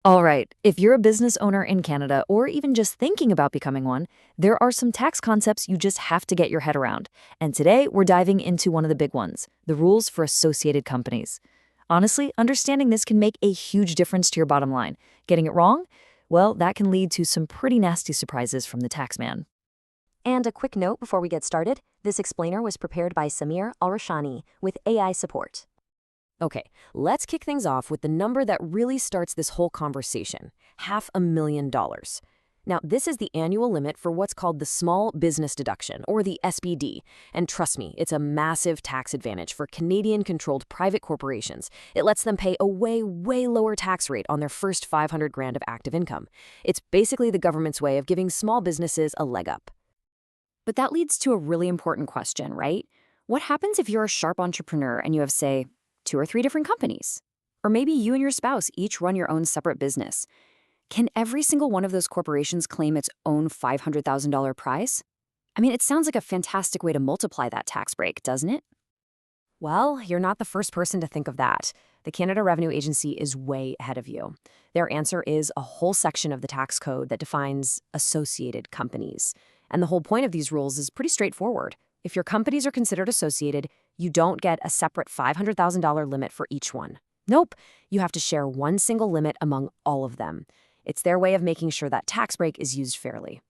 All right, if you're a business owner in Canada or even just thinking about becoming one, there are some tax concepts you just have to get your head around. And today we're diving into one of the big ones, the rules for associated companies. Honestly, understanding this can make a huge difference to your bottom line. Getting it wrong? Well, that can lead to some pretty nasty surprises from the tax man. And a quick note before we get started, this explainer was prepared by Samir Al-Rashani with AI support. Okay, let's kick things off with the number that really starts this whole conversation, $500,000. Now, this is the annual limit for what's called the small business deduction, or the SBD. And trust me, it's a massive tax advantage for Canadian-controlled private corporations. It lets them pay a way lower tax rate on their first 500 grand of active income. It's basically the government's way of giving small businesses a leg up. But that leads to a really important question, right? What happens if you're a sharp entrepreneur and you have, say, two or three different companies? Or maybe you and your spouse each run your own separate business. Can every single one of those corporations claim its own $500,000 prize? I mean, it sounds like a fantastic way to multiply that tax break, doesn't it? Well, you're not the first person to think of that. The Canada Revenue Agency is way ahead of you. Their answer is a whole section of the tax code that defines associated companies. And the whole point of these rules is pretty straightforward. If your companies are considered associated, you don't get a separate $500,000 limit for each one. Nope, you have to share one single limit among all of them. It's their way of making sure that tax break is used fairly.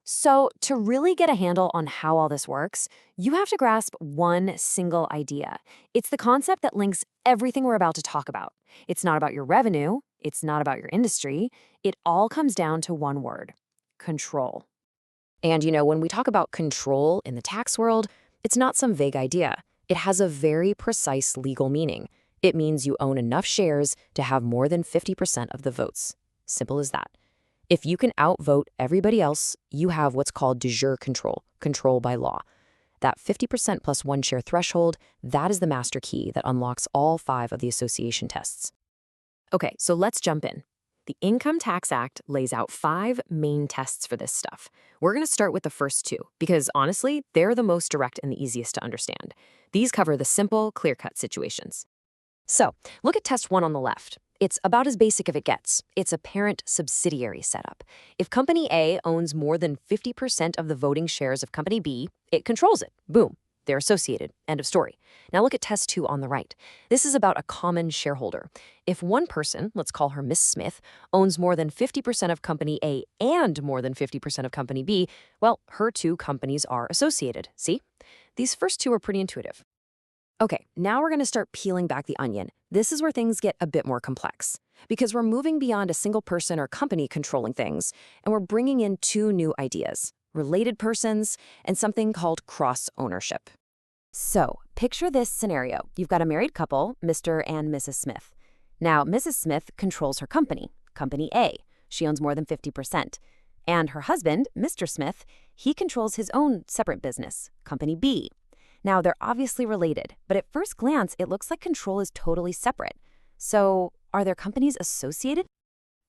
So, to really get a handle on how all this works, you have to grasp one single idea. It's the concept that links everything we're about to talk about. It's not about your revenue, it's not about your industry. It all comes down to one word: control. And when we talk about control in the tax world, it's not some vague idea. It has a very precise legal meaning. It means you own enough shares to have more than 50% of the votes. Simple as that. If you can outvote everybody else, you have what's called de jure control by law. That 50% plus one share threshold, that is the master key that unlocks all 5 of the association tests. Okay, so let's jump in. The Income Tax Act lays out 5 main tests for this stuff. We're going to start with the first 2, because honestly, they're the most direct and the easiest to understand. These cover the simple, clear-cut situations. So, look at test 1 on the left. It's about as basic as it gets. It's a parent-subsidiary setup. If Company A owns more than 50% of the voting shares of Company B, it controls it. Boom. They're associated. End of story. Now look at test 2 on the right. This is about a common shareholder. If one person, let's call her Miss Smith, owns more than 50% of Company A and more than 50% of Company B, well, her 2 companies are associated. See? These first 2 are pretty intuitive. Okay, now we're going to start peeling back the onion. This is where things get a bit more complex, because we're moving beyond a single person or company controlling things, and we're bringing in 2 new ideas: related persons and something called cross-ownership. So, picture this scenario. You've got a married couple, Mr. and Mrs. Smith. Now, Mrs. Smith controls her company, Company A. She owns more than 50%. And her husband, Mr. Smith, he controls his own separate business, Company B. Now, they're obviously related, but at first glance, it looks like control is totally separate. So, are their companies associated?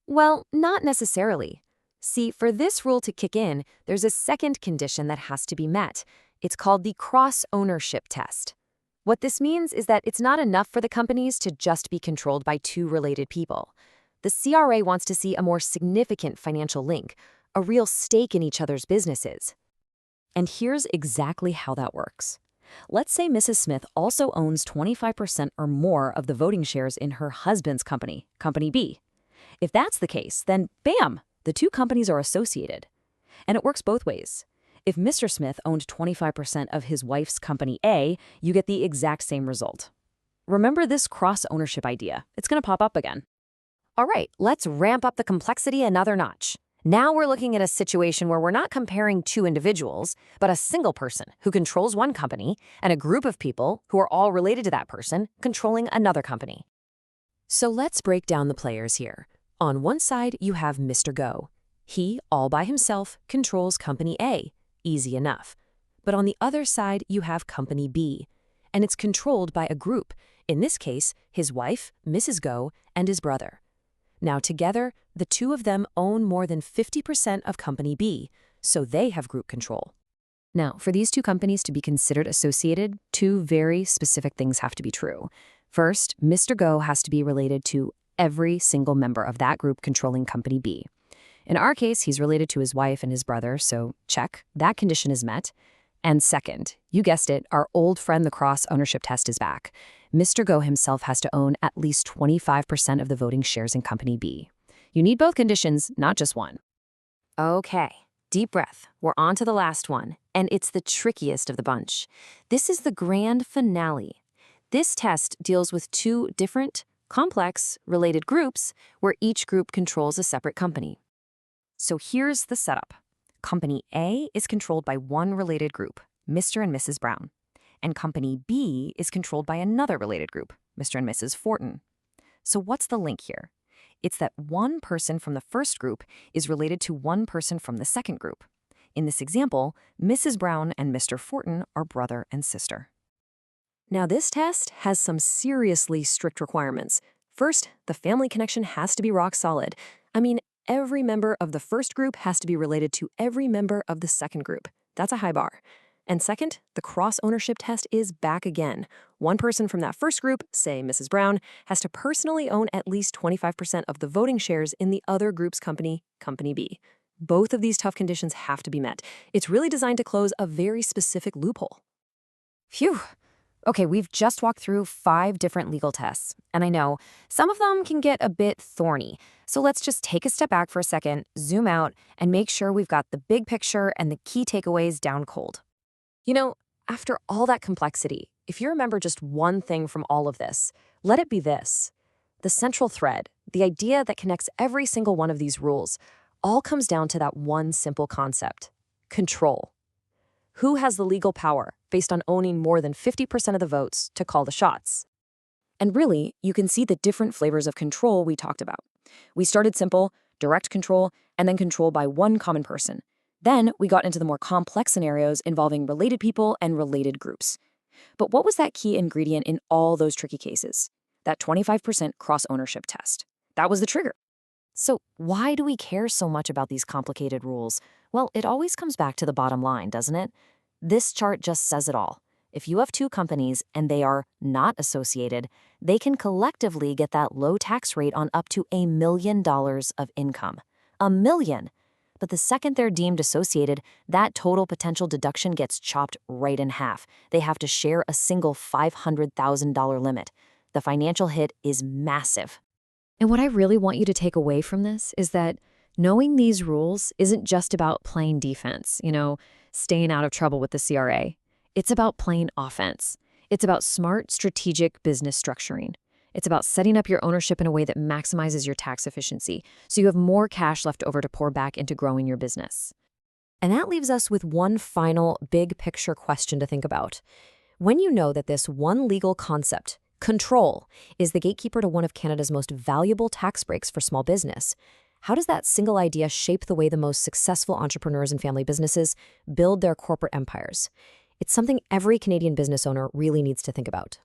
Well, not necessarily. See, for this rule to kick in, there's a second condition that has to be met. It's called the cross-ownership test. What this means is that it's not enough for the companies to just be controlled by 2 related people. The CRA wants to see a more significant financial link, a real stake in each other's businesses. And here's exactly how that works. Let's say Mrs. Smith also owns 25% or more of the voting shares in her husband's company, Company B. If that's the case, then bam, the 2 companies are associated. And it works both ways. If Mr. Smith owned 25% of his wife's Company A, you get the exact same result. Remember this cross-ownership idea. It's going to pop up again. All right, let's ramp up the complexity another notch. Now we're looking at a situation where we're not comparing 2 individuals, but a single person who controls one company and a group of people who are all related to that person controlling another company. So let's break down the players here. On one side, you have Mr. Go. He, all by himself, controls Company A. Easy enough. But on the other side, you have Company B, and it's controlled by a group, in this case, his wife, Mrs. Go, and his brother. Now together, the 2 of them own more than 50% of Company B, so they have group control. Now, for these 2 companies to be considered associated, 2 very specific things have to be true. First, Mr. Go has to be related to every single member of that group controlling Company B. In our case, he's related to his wife and his brother, so check, that condition is met. And second, you guessed it, our old friend the cross-ownership test is back. Mr. Go himself has to own at least 25% of the voting shares in Company B. You need both conditions, not just one. Okay, deep breath. We're on to the last one, and it's the trickiest of the bunch. This is the grand finale. This test deals with two different, complex, related groups where each group controls a separate company. So here's the setup. Company A is controlled by one related group, Mr. and Mrs. Brown, and Company B is controlled by another related group, Mr. and Mrs. Fortin. So what's the link here? It's that one person from the first group is related to one person from the second group. In this example, Mrs. Brown and Mr. Fortin are brother and sister. Now, this test has some seriously strict requirements. First, the family connection has to be rock solid. Every member of the first group has to be related to every member of the second group. That's a high bar. And second, the cross-ownership test is back again. One person from that first group, say Mrs. Brown, has to personally own at least 25% of the voting shares in the other group's company, Company B. Both of these tough conditions have to be met. It's really designed to close a very specific loophole. Phew. Okay, we've just walked through 5 different legal tests, and I know some of them can get a bit thorny. So let's just take a step back for a second, zoom out, and make sure we've got the big picture and the key takeaways down cold. After all that complexity, if you remember just one thing from all of this, let it be this. The central thread, the idea that connects every single one of these rules, all comes down to that one simple concept: control. Who has the legal power, based on owning more than 50% of the votes, to call the shots? And really, you can see the different flavors of control we talked about. We started simple, direct control, and then control by one common person. Then we got into the more complex scenarios involving related people and related groups. But what was that key ingredient in all those tricky cases? That 25% cross-ownership test. That was the trigger. So why do we care so much about these complicated rules? Well, it always comes back to the bottom line, doesn't it? This chart just says it all. If you have two companies and they are not associated, they can collectively get that low tax rate on up to $1 million of income. $1 million! But the second they're deemed associated, that total potential deduction gets chopped right in half. They have to share a single $500,000 limit. The financial hit is massive. And what I really want you to take away from this is that knowing these rules isn't just about playing defense, staying out of trouble with the CRA. It's about playing offense. It's about smart, strategic business structuring. It's about setting up your ownership in a way that maximizes your tax efficiency, so you have more cash left over to pour back into growing your business. And that leaves us with one final big picture question to think about. When you know that this one legal concept, control, is the gatekeeper to one of Canada's most valuable tax breaks for small business, how does that single idea shape the way the most successful entrepreneurs and family businesses build their corporate empires? It's something every Canadian business owner really needs to think about.